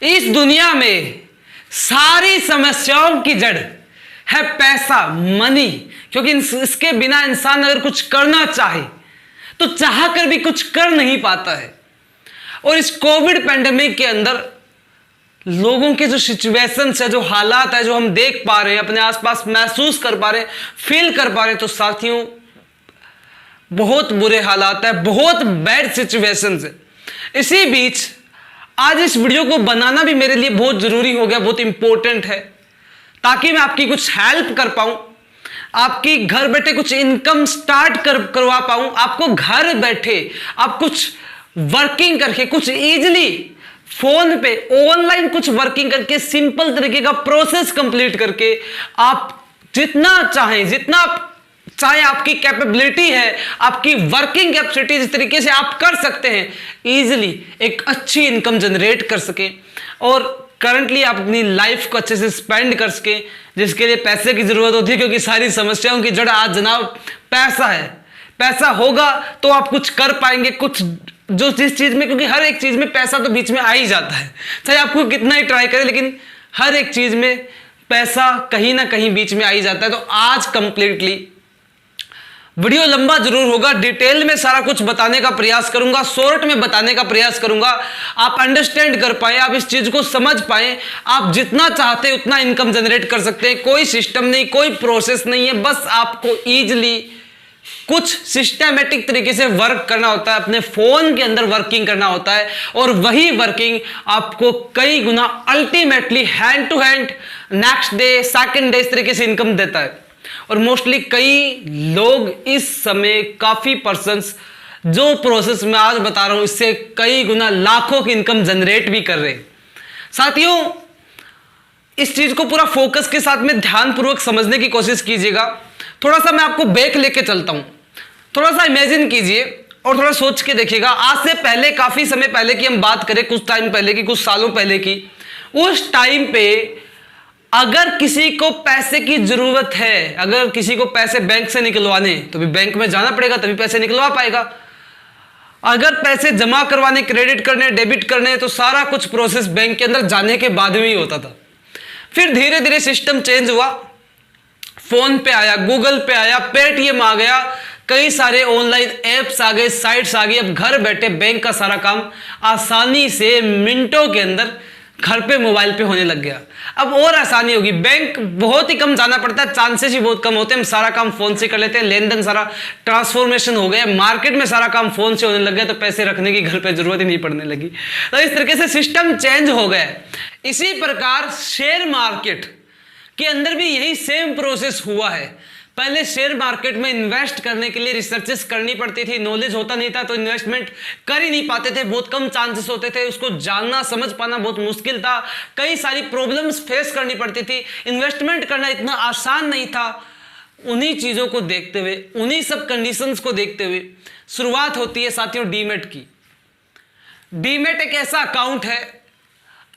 इस दुनिया में सारी समस्याओं की जड़ है पैसा, मनी। क्योंकि इसके बिना इंसान अगर कुछ करना चाहे तो चाह कर भी कुछ कर नहीं पाता है। और इस कोविड पैंडेमिक के अंदर लोगों के जो सिचुएशंस है, जो हालात है, जो हम देख पा रहे हैं, अपने आसपास महसूस कर पा रहे हैं, फील कर पा रहे हैं, तो साथियों बहुत बुरे हालात है, बहुत बैड सिचुएशंस है। इसी बीच आज इस वीडियो को बनाना भी मेरे लिए बहुत जरूरी हो गया, बहुत इंपॉर्टेंट है, ताकि मैं आपकी कुछ हेल्प कर पाऊं, आपकी घर बैठे कुछ इनकम स्टार्ट करवा पाऊं, आपको घर बैठे आप कुछ वर्किंग करके, कुछ इजीली फोन पे ऑनलाइन कुछ वर्किंग करके, सिंपल तरीके का प्रोसेस कंप्लीट करके आप जितना चाहे आपकी कैपेबिलिटी है, आपकी वर्किंग कैपेसिटी जिस तरीके से आप कर सकते हैं, इजीली एक अच्छी इनकम जनरेट कर सके और करंटली आप अपनी लाइफ को अच्छे से स्पेंड कर सके, जिसके लिए पैसे की जरूरत होती है। क्योंकि सारी समस्याओं की जड़ आज जनाब पैसा है। पैसा होगा तो आप कुछ कर पाएंगे, कुछ जो जिस चीज में, क्योंकि हर एक चीज में पैसा तो बीच में आ ही जाता है, चाहे आपको कितना ही ट्राई करें, लेकिन हर एक चीज में पैसा कहीं ना कहीं बीच में आ ही जाता है। तो आज कंप्लीटली वीडियो लंबा जरूर होगा, डिटेल में सारा कुछ बताने का प्रयास करूंगा, शॉर्ट में बताने का प्रयास करूंगा, आप अंडरस्टैंड कर पाए, आप इस चीज को समझ पाए। आप जितना चाहते हैं उतना इनकम जनरेट कर सकते हैं, कोई सिस्टम नहीं, कोई प्रोसेस नहीं है, बस आपको इजीली कुछ सिस्टमैटिक तरीके से वर्क करना होता है, अपने फोन के अंदर वर्किंग करना होता है, और वही वर्किंग आपको कई गुना ultimately hand to hand next day, second day इस तरीके से इनकम देता है। और मोस्टली कई लोग इस समय, काफी पर्संस जो प्रोसेस मैं आज बता रहा हूं, इससे कई गुना लाखों की इनकम जनरेट भी कर रहे हैं। साथियों, इस चीज को पूरा फोकस के साथ में ध्यानपूर्वक समझने की कोशिश कीजिएगा। थोड़ा सा मैं आपको बैक लेके चलता हूं, थोड़ा सा इमेजिन कीजिए और थोड़ा सोच के देखिएगा। आज से पहले, काफी समय पहले की हम बात करें, कुछ टाइम पहले की, कुछ सालों पहले की, उस टाइम पे अगर किसी को पैसे की जरूरत है, अगर किसी को पैसे बैंक से निकलवाने, तो भी बैंक में जाना पड़ेगा, तभी पैसे निकलवा पाएगा। अगर पैसे जमा करवाने, क्रेडिट करने, डेबिट करने, तो सारा कुछ प्रोसेस बैंक के अंदर जाने के बाद में ही होता था। फिर धीरे धीरे सिस्टम चेंज हुआ, फोन पे आया, गूगल पे आया, पेटीएम आ गया, कई सारे ऑनलाइन एप्स आ गए, साइट्स आ गई। अब घर बैठे बैंक का सारा काम आसानी से मिनटों के अंदर घर पे, मोबाइल पे होने लग गया। अब और आसानी होगी, बैंक बहुत ही कम जाना पड़ता है, चांसेस ही बहुत कम होते हैं, हम सारा काम फोन से कर लेते हैं, लेन देन सारा ट्रांसफॉर्मेशन हो गया, मार्केट में सारा काम फोन से होने लग गया, तो पैसे रखने की घर पे जरूरत ही नहीं पड़ने लगी। तो इस तरीके से सिस्टम चेंज हो गया। इसी प्रकार शेयर मार्केट के अंदर भी यही सेम प्रोसेस हुआ है। पहले शेयर मार्केट में इन्वेस्ट करने के लिए रिसर्चेस करनी पड़ती थी, नॉलेज होता नहीं था, तो इन्वेस्टमेंट कर ही नहीं पाते थे, बहुत कम चांसेस होते थे, उसको जानना, समझ पाना बहुत मुश्किल था, कई सारी प्रॉब्लम्स फेस करनी पड़ती थी, इन्वेस्टमेंट करना इतना आसान नहीं था। उन्हीं चीजों को देखते हुए, उन्हीं सब कंडीशंस को देखते हुए शुरुआत होती है साथियों डीमैट की। डीमैट एक ऐसा अकाउंट है,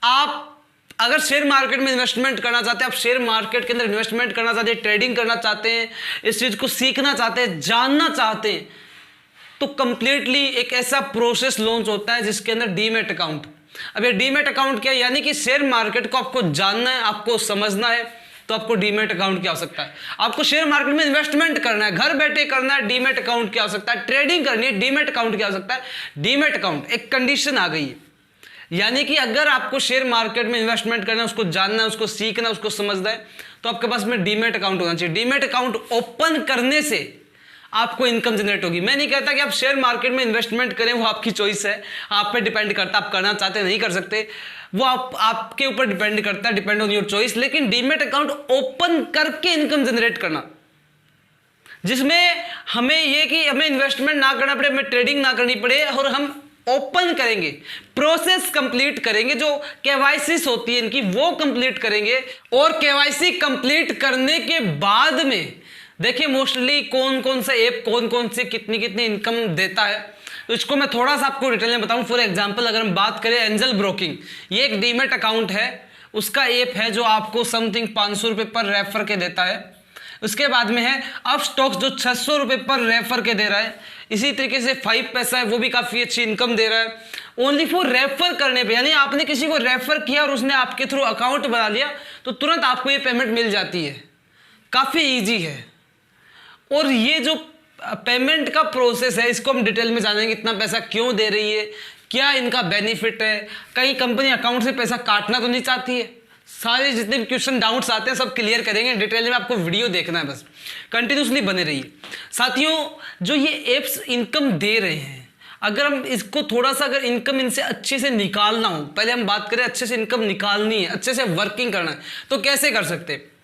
आप अगर शेयर मार्केट में इन्वेस्टमेंट करना चाहते हैं, आप शेयर मार्केट के अंदर इन्वेस्टमेंट करना चाहते हैं, ट्रेडिंग करना चाहते हैं, इस चीज को सीखना चाहते हैं, जानना चाहते हैं, तो कंप्लीटली एक ऐसा प्रोसेस लॉन्च होता है जिसके अंदर डीमैट अकाउंट। अब ये डीमैट अकाउंट क्या है? यानी कि शेयर मार्केट को आपको जानना है, आपको समझना है, तो आपको डीमैट अकाउंट की आवश्यकता है। आपको शेयर मार्केट में इन्वेस्टमेंट करना है, घर बैठे करना है, डीमैट अकाउंट की आवश्यकता है। ट्रेडिंग करनी है, डीमैट अकाउंट की आवश्यकता है। डीमैट अकाउंट एक कंडीशन आ गई है, यानी कि अगर आपको शेयर मार्केट में इन्वेस्टमेंट करना है, उसको जानना है, उसको सीखना है, उसको समझना है, तो आपके पास में डीमैट अकाउंट होना चाहिए। डीमैट अकाउंट ओपन करने से आपको इनकम जनरेट होगी। मैं नहीं कहता कि आप शेयर मार्केट में इन्वेस्टमेंट करें, वो आपकी चॉइस है, आप पे डिपेंड करता है, आप करना चाहते हैं नहीं कर सकते, वो आपके ऊपर डिपेंड करता है, डिपेंड ऑन योर चॉइस। लेकिन डीमैट अकाउंट ओपन करके इनकम जनरेट करना, जिसमें हमें ये कि हमें इन्वेस्टमेंट ना करना पड़े, हमें ट्रेडिंग ना करनी पड़े, और हम ओपन करेंगे, प्रोसेस कंप्लीट करेंगे, जो केवाईसी होती है इनकी वो कंप्लीट करेंगे। और केवाईसी कंप्लीट करने के बाद में देखिए मोस्टली कौन कौन सा ऐप, कौन कौन से कितनी कितनी इनकम देता है, तो इसको मैं थोड़ा सा आपको डिटेल में बताऊं। फॉर एग्जांपल अगर हम बात करें एंजल ब्रोकिंग, ये एक डीमैट अकाउंट है, उसका ऐप है जो आपको समथिंग 500 रुपए पर रेफर के देता है। उसके बाद में है अब स्टॉक्स जो 600 रुपए पर रेफर के दे रहा है। इसी तरीके से 5 पैसा है, वो भी काफी अच्छी इनकम दे रहा है। ओनली फॉर रेफर करने पे, यानी आपने किसी को रेफर किया और उसने आपके थ्रू अकाउंट बना लिया तो तुरंत आपको ये पेमेंट मिल जाती है। काफ़ी ईजी है। और ये जो पेमेंट का प्रोसेस है इसको हम डिटेल में जानेंगे, इतना पैसा क्यों दे रही है, क्या इनका बेनिफिट है, कहीं कंपनी अकाउंट से पैसा काटना तो नहीं चाहती है। सारे जितने भी क्वेश्चन डाउट्स आते हैं सब क्लियर करेंगे डिटेल में, आपको वीडियो देखना है, बस कंटिन्यूसली बने रहिए। साथियों जो ये एप्स इनकम दे रहे हैं, अगर हम इसको थोड़ा सा अगर इनकम इनसे अच्छे से निकालना हो, पहले हम बात करें अच्छे से इनकम निकालनी है, अच्छे से वर्किंग करना है, तो कैसे कर सकते हैं।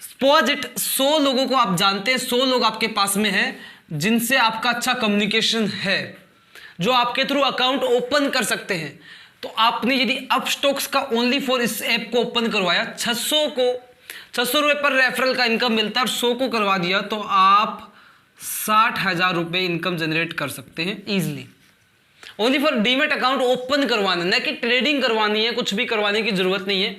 सपोज 100 लोगों को आप जानते हैं, 100 लोग आपके पास में हैं जिनसे आपका अच्छा कम्युनिकेशन है, जो आपके थ्रू अकाउंट ओपन कर सकते हैं। तो आपने यदि अपस्टॉक्स का ओनली फॉर इस ऐप को ओपन करवाया, 600 रुपये पर रेफरल का इनकम मिलता है, और 100 को करवा दिया तो आप 60,000 रुपये इनकम जनरेट कर सकते हैं easily. Only for demat account open करवाना, न कि ट्रेडिंग करवानी है, कुछ भी करवाने की जरूरत नहीं है।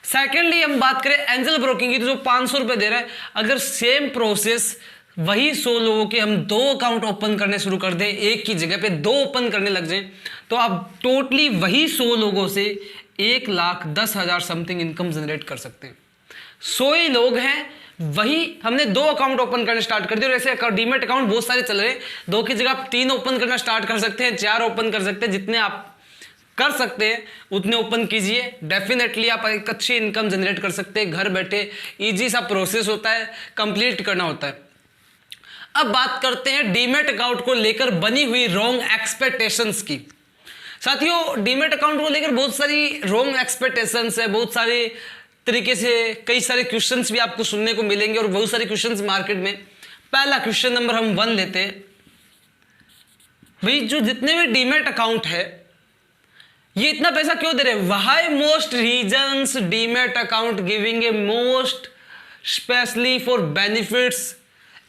सेकेंडली हम बात करें एंजल ब्रोकिंग की, तो जो 500 रुपये दे रहा है, अगर सेम प्रोसेस वही 100 लोगों के हम 2 अकाउंट ओपन करने शुरू कर दें, एक की जगह पे 2 ओपन करने लग जाएं, तो आप टोटली वही 100 लोगों से 1,10,000 समथिंग इनकम जनरेट कर सकते हैं। 100 ही लोग हैं, वही हमने 2 अकाउंट ओपन करने स्टार्ट कर दिए, और ऐसे डीमेट अकाउंट बहुत सारे चल रहे हैं, 2 की जगह आप 3 ओपन करना स्टार्ट कर सकते हैं, 4 ओपन कर सकते हैं, जितने आप कर सकते हैं उतने ओपन कीजिए। डेफिनेटली आप एक अच्छी इनकम जनरेट कर सकते हैं घर बैठे। इजी सा प्रोसेस होता है, कंप्लीट करना होता है। अब बात करते हैं डीमेट अकाउंट को लेकर बनी हुई रॉन्ग एक्सपेक्टेशंस की। साथियों डीमेट अकाउंट को लेकर बहुत सारी रॉन्ग एक्सपेक्टेशंस है, बहुत सारे तरीके से कई सारे क्वेश्चंस भी आपको सुनने को मिलेंगे, और बहुत सारे क्वेश्चंस मार्केट में। पहला क्वेश्चन नंबर हम 1 लेते हैं, भाई जो जितने भी डीमेट अकाउंट है ये इतना पैसा क्यों दे रहे हैं। Why most reasons demat account giving a most specially for benefits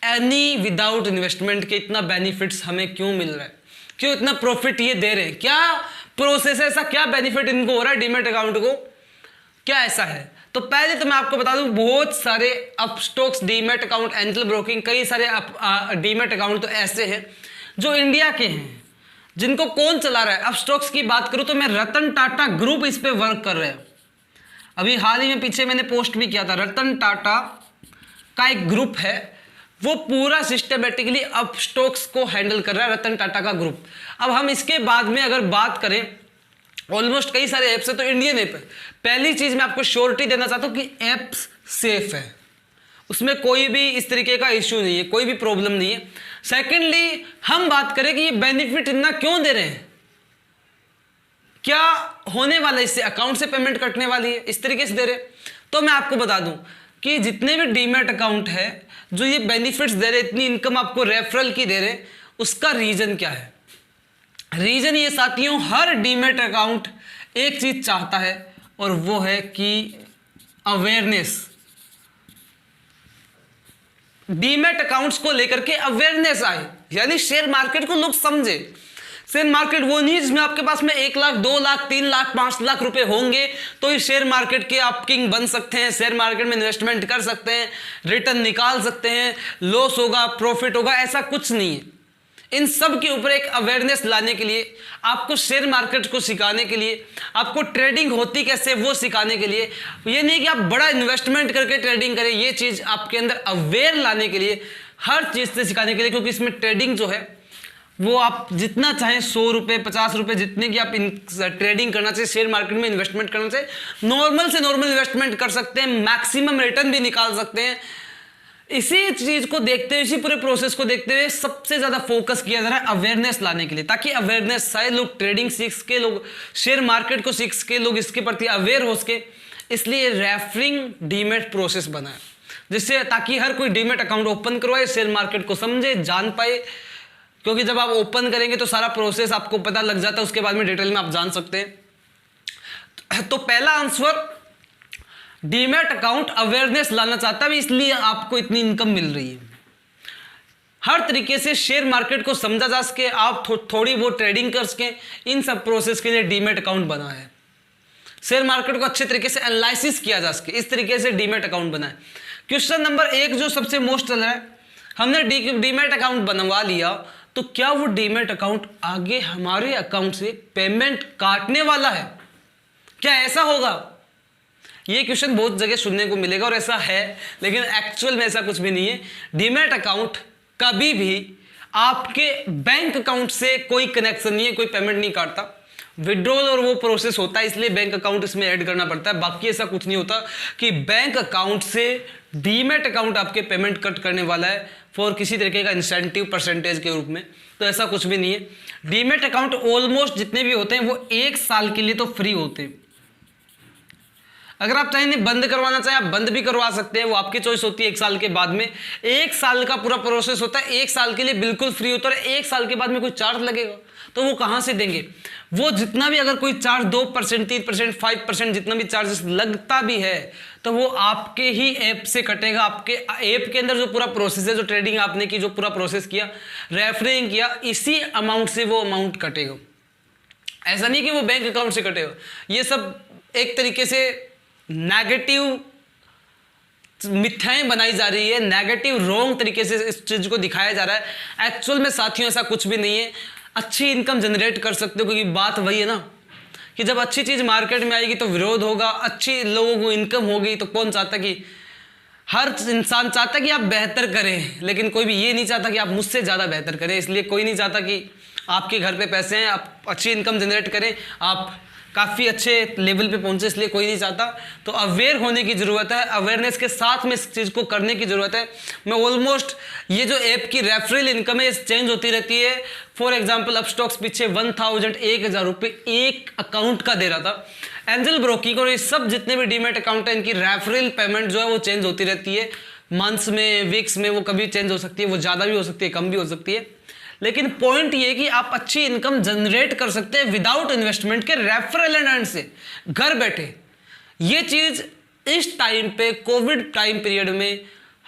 any without investment के, इतना बेनिफिट्स हमें क्यों मिल रहा है, क्यों इतना प्रॉफिट ये दे रहे हैं, क्या प्रोसेस है, ऐसा क्या बेनिफिट इनको हो रहा है डीमेट अकाउंट को, क्या ऐसा है। तो पहले तो मैं आपको बता दूं बहुत सारे Upstox, demat account, angel broking, कई सारे डीमेट अकाउंट तो ऐसे हैं जो इंडिया के हैं, जिनको कौन चला रहा है। अपस्टॉक्स की बात करूं तो मैं रतन टाटा ग्रुप इस पे वर्क कर रहे हैं। अभी हाल ही में पीछे मैंने पोस्ट भी किया था, रतन टाटा का एक ग्रुप है, वो पूरा सिस्टमेटिकली अपस्टॉक्स को हैंडल कर रहा है, रतन टाटा का ग्रुप। अब हम इसके बाद में अगर बात करें, ऑलमोस्ट कई सारे ऐप्स है, तो इंडियन ऐप है। पहली चीज मैं आपको श्योरिटी देना चाहता हूं कि ऐप्स सेफ है, उसमें कोई भी इस तरीके का इश्यू नहीं है, कोई भी प्रॉब्लम नहीं है। सेकेंडली हम बात करें कि ये बेनिफिट इतना क्यों दे रहे हैं, क्या होने वाला है इससे, अकाउंट से पेमेंट कटने वाली है, इस तरीके से दे रहे हैं। तो मैं आपको बता दूं कि जितने भी डीमेट अकाउंट है जो ये बेनिफिट्स दे रहे, इतनी इनकम आपको रेफरल की दे रहे, उसका रीजन क्या है। रीजन ये साथियों, हर डीमेट अकाउंट एक चीज चाहता है, और वो है कि अवेयरनेस। डीमेट अकाउंट्स को लेकर के अवेयरनेस आए, यानी शेयर मार्केट को लोग समझे। शेयर मार्केट वो नहीं जिसमें आपके पास में 1 लाख, 2 लाख, 3 लाख, 5 लाख रुपए होंगे तो इस शेयर मार्केट के आप किंग बन सकते हैं, शेयर मार्केट में इन्वेस्टमेंट कर सकते हैं, रिटर्न निकाल सकते हैं, लॉस होगा, प्रॉफिट होगा, ऐसा कुछ नहीं है। इन सब के ऊपर एक अवेयरनेस लाने के लिए, आपको शेयर मार्केट को सिखाने के लिए, आपको ट्रेडिंग होती कैसे वो सिखाने के लिए, ये नहीं कि आप बड़ा इन्वेस्टमेंट करके ट्रेडिंग करें, ये चीज आपके अंदर अवेयर लाने के लिए, हर चीज से सिखाने के लिए। क्योंकि इसमें ट्रेडिंग जो है वो आप जितना चाहें 100 रुपये, 50 रुपये, जितने की आप ट्रेडिंग करना चाहिए, शेयर मार्केट में इन्वेस्टमेंट करना चाहिए, नॉर्मल से नॉर्मल इन्वेस्टमेंट कर सकते हैं, मैक्सिमम रिटर्न भी निकाल सकते हैं। इसी चीज को देखते हुए, इसी पूरे प्रोसेस को देखते हुए सबसे ज्यादा फोकस किया जा रहा है अवेयरनेस लाने के लिए, ताकि अवेयरनेस सारे लोग ट्रेडिंग सीख सके, लोग शेयर मार्केट को सीख सके, लोग इसके प्रति अवेयर हो सके। इसलिए रेफरिंग डीमेट प्रोसेस बना है, जिससे ताकि हर कोई डीमेट अकाउंट ओपन करवाए, शेयर मार्केट को समझे, जान पाए। क्योंकि जब आप ओपन करेंगे तो सारा प्रोसेस आपको पता लग जाता है, उसके बाद में डिटेल में आप जान सकते हैं। तो पहला आंसर, डीमेट अकाउंट अवेयरनेस लाना चाहता है, इसलिए आपको इतनी इनकम मिल रही है। हर तरीके से शेयर मार्केट को समझा जा सके, आप थोड़ी बहुत ट्रेडिंग कर सके, इन सब प्रोसेस के लिए डीमेट अकाउंट बना है। शेयर मार्केट को अच्छे तरीके से एनालिसिस किया जा सके, इस तरीके से डीमेट अकाउंट बना है। क्वेश्चन नंबर 1 जो सबसे मोस्ट चल रहा है, हमने डीमेट अकाउंट बनवा लिया तो क्या वो डीमैट अकाउंट आगे हमारे अकाउंट से पेमेंट काटने वाला है? क्या ऐसा होगा? ये क्वेश्चन बहुत जगह सुनने को मिलेगा और ऐसा है, लेकिन एक्चुअल में ऐसा कुछ भी नहीं है। डीमैट अकाउंट कभी भी आपके बैंक अकाउंट से कोई कनेक्शन नहीं है, कोई पेमेंट नहीं काटता। विड्रॉल और वो प्रोसेस होता है, इसलिए बैंक अकाउंट इसमें ऐड करना पड़ता है। बाकी ऐसा कुछ नहीं होता कि बैंक अकाउंट से डीमैट अकाउंट आपके पेमेंट कट करने वाला है फॉर किसी तरीके का इंसेंटिव परसेंटेज के रूप में, तो ऐसा कुछ भी नहीं है। डीमैट अकाउंट ऑलमोस्ट जितने भी होते हैं वो 1 साल के लिए तो फ्री होते हैं। अगर आप चाहें बंद करवाना चाहें आप बंद भी करवा सकते हैं, वो आपकी चॉइस होती है। 1 साल के बाद में 1 साल का पूरा प्रोसेस होता है, 1 साल के लिए बिल्कुल फ्री होता है। 1 साल के बाद में कोई चार्ज लगेगा तो वो कहां से देंगे? वो जितना भी अगर कोई चार्ज 2%, 3%, 5% जितना भी चार्जेस लगता भी है तो वो आपके ही ऐप से कटेगा। आपके ऐप के अंदर जो पूरा प्रोसेस है, जो ट्रेडिंग आपने की, जो पूरा प्रोसेस किया, रेफरिंग किया, इसी अमाउंट से वो अमाउंट कटेगा। ऐसा नहीं कि वो बैंक अकाउंट से कटेगा। ये सब एक तरीके से नेगेटिव मिथ्याएं बनाई जा रही है, नेगेटिव रॉन्ग तरीके से इस चीज को दिखाया जा रहा है। एक्चुअल में साथियों ऐसा कुछ भी नहीं है। अच्छी इनकम जनरेट कर सकते हो, क्योंकि बात वही है ना कि जब अच्छी चीज मार्केट में आएगी तो विरोध होगा, अच्छी लोगों को इनकम होगी तो कौन चाहता कि, हर इंसान चाहता कि आप बेहतर करें, लेकिन कोई भी ये नहीं चाहता कि आप मुझसे ज़्यादा बेहतर करें। इसलिए कोई नहीं चाहता कि आपके घर पे पैसे हैं, आप अच्छी इनकम जनरेट करें, आप काफ़ी अच्छे लेवल पे पहुंचे, इसलिए कोई नहीं चाहता। तो अवेयर होने की ज़रूरत है, अवेयरनेस के साथ में इस चीज़ को करने की ज़रूरत है। मैं ऑलमोस्ट ये जो ऐप की रेफरल इनकम है चेंज होती रहती है। फॉर एग्जांपल अपस्टॉक्स पीछे 1000 रुपये एक अकाउंट का दे रहा था। एंजल ब्रोकिंग और ये सब जितने भी डीमैट अकाउंट है, इनकी रेफरल पेमेंट जो है वो चेंज होती रहती है। मंथ्स में, वीक्स में वो कभी चेंज हो सकती है, वो ज़्यादा भी हो सकती है, कम भी हो सकती है। लेकिन पॉइंट ये कि आप अच्छी इनकम जनरेट कर सकते हैं विदाउट इन्वेस्टमेंट के, रेफरल एंड अर्न से, घर बैठे। ये चीज इस टाइम पे, कोविड टाइम पीरियड में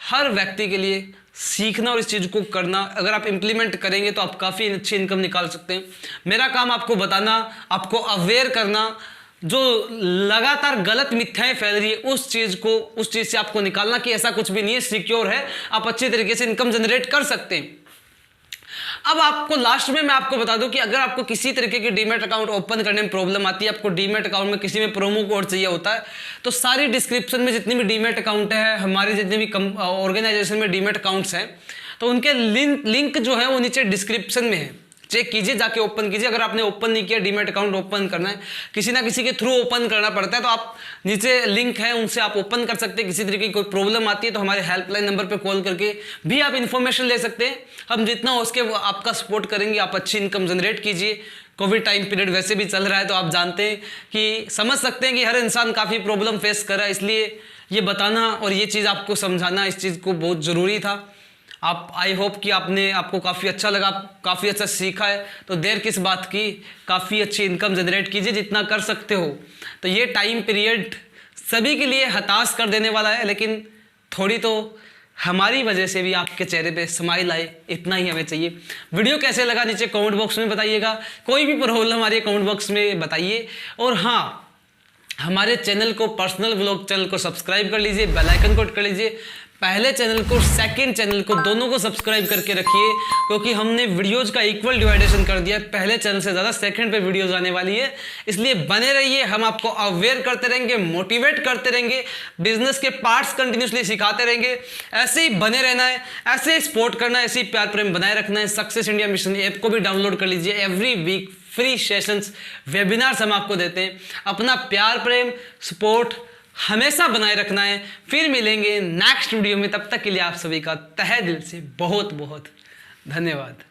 हर व्यक्ति के लिए सीखना और इस चीज को करना, अगर आप इंप्लीमेंट करेंगे तो आप काफी अच्छी इनकम निकाल सकते हैं। मेरा काम आपको बताना, आपको अवेयर करना, जो लगातार गलत मिथ्याएं फैल रही है उस चीज से आपको निकालना कि ऐसा कुछ भी नहीं है, सिक्योर है, आप अच्छे तरीके से इनकम जनरेट कर सकते हैं। अब आपको लास्ट में मैं आपको बता दूं कि अगर आपको किसी तरीके की डीमैट अकाउंट ओपन करने में प्रॉब्लम आती है, आपको डीमैट अकाउंट में किसी में प्रोमो कोड चाहिए होता है, तो सारी डिस्क्रिप्शन में जितनी भी डीमैट अकाउंट है, हमारे जितने भी ऑर्गेनाइजेशन में डीमैट अकाउंट्स हैं, तो उनके लिंक जो है वो नीचे डिस्क्रिप्शन में है। चेक कीजिए, जाके ओपन कीजिए। अगर आपने ओपन नहीं किया, डीमैट अकाउंट ओपन करना है, किसी ना किसी के थ्रू ओपन करना पड़ता है, तो आप नीचे लिंक है उनसे आप ओपन कर सकते हैं। किसी तरीके की कोई प्रॉब्लम आती है तो हमारे हेल्पलाइन नंबर पे कॉल करके भी आप इन्फॉर्मेशन ले सकते हैं। हम जितना हो सके आपका सपोर्ट करेंगे, आप अच्छी इनकम जनरेट कीजिए। कोविड टाइम पीरियड वैसे भी चल रहा है, तो आप जानते हैं कि समझ सकते हैं कि हर इंसान काफ़ी प्रॉब्लम फेस कर रहा है, इसलिए ये बताना और ये चीज़ आपको समझाना, इस चीज़ को बहुत ज़रूरी था। आप आई होप कि आपको काफ़ी अच्छा लगा, काफ़ी अच्छा सीखा है, तो देर किस बात की, काफ़ी अच्छी इनकम जनरेट कीजिए जितना कर सकते हो। तो ये टाइम पीरियड सभी के लिए हताश कर देने वाला है, लेकिन थोड़ी तो हमारी वजह से भी आपके चेहरे पे स्माइल आए, इतना ही हमें चाहिए। वीडियो कैसे लगा नीचे कमेंट बॉक्स में बताइएगा, कोई भी प्रॉब्लम हमारे कमेंट बॉक्स में बताइए। और हाँ, हमारे चैनल को, पर्सनल व्लॉग चैनल को सब्सक्राइब कर लीजिए, बेल आइकन को हिट कर लीजिए। पहले चैनल को, सेकंड चैनल को, दोनों को सब्सक्राइब करके रखिए, क्योंकि हमने वीडियोज का इक्वल डिवाइडेशन कर दिया है। पहले चैनल से ज़्यादा सेकंड पे वीडियोज आने वाली है, इसलिए बने रहिए। हम आपको अवेयर करते रहेंगे, मोटिवेट करते रहेंगे, बिजनेस के पार्ट्स कंटिन्यूसली सिखाते रहेंगे। ऐसे ही बने रहना है, ऐसे ही सपोर्ट करना है, ऐसे ही प्यार प्रेम बनाए रखना है। सक्सेस इंडिया मिशन ऐप को भी डाउनलोड कर लीजिए। Every week free sessions, webinars हम आपको देते हैं। अपना प्यार प्रेम, सपोर्ट हमेशा बनाए रखना है। फिर मिलेंगे नेक्स्ट वीडियो में, तब तक के लिए आप सभी का तहे दिल से बहुत बहुत धन्यवाद।